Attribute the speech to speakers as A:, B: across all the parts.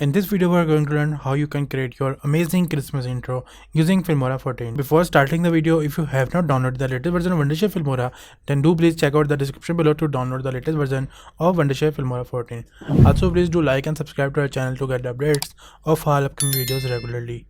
A: In this video, we are going to learn how you can create your amazing Christmas intro using Filmora 14. Before starting the video, if you have not downloaded the latest version of Wondershare Filmora, then do please check out the description below to download the latest version of Wondershare Filmora 14. Also, please do like and subscribe to our channel to get updates of all upcoming videos regularly.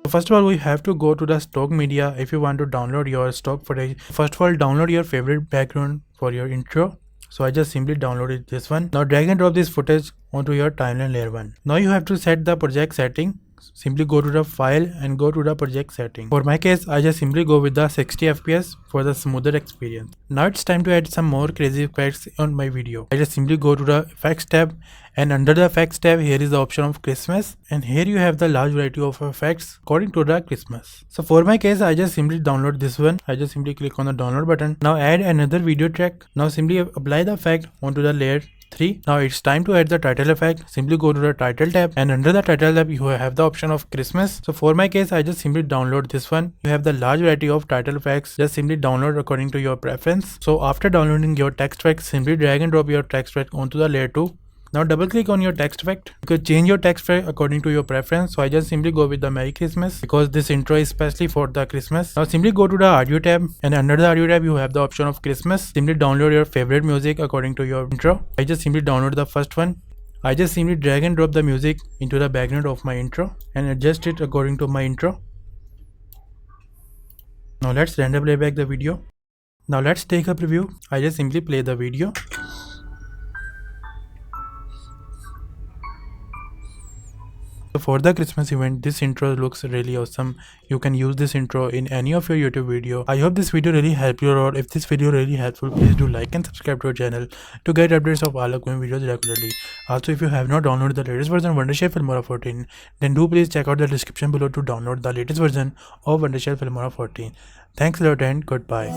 A: So first of all, we have to go to the stock media if you want to download your stock footage. First of all, download your favorite background for your intro. So I just simply downloaded this one. Now drag and drop this footage onto your timeline layer 1. Now you have to set the project setting. Simply go to the file and go to the project setting. For my case, I just simply go with the 60 fps for the smoother experience. Now it's time to add some more crazy effects on my video. I just simply go to the effects tab, and under the effects tab here is the option of Christmas, and here you have the large variety of effects according to the Christmas. So for my case, I just simply download this one. I just simply click on the download button. Now add another video track. Now simply apply the effect onto the layer 3. Now it's time to add the title effect. Simply go to the title tab, and under the title tab you have the option of Christmas. So for my case, I just simply download this one. You have the large variety of title effects. Just simply download according to your preference. So after downloading your text effect, simply drag and drop your text effect onto the layer 2. Now double click on your text effect. You can change your text effect according to your preference. So I just simply go with the Merry Christmas because this intro is especially for the Christmas. Now simply go to the audio tab, and under the audio tab you have the option of Christmas. Simply download your favorite music according to your intro. I just simply download the first one. I just simply drag and drop the music into the background of my intro and adjust it according to my intro. Now let's render playback the video. Now let's take a preview. I just simply play the video. So for the Christmas event, this intro looks really awesome. You can use this intro in any of your YouTube video. I hope this video really helped you out. If this video really helpful, please do like and subscribe to our channel to get updates of all upcoming videos regularly. Also, if you have not downloaded the latest version of Wondershare Filmora 14, then do please check out the description below to download the latest version of Wondershare Filmora 14. Thanks a lot and goodbye.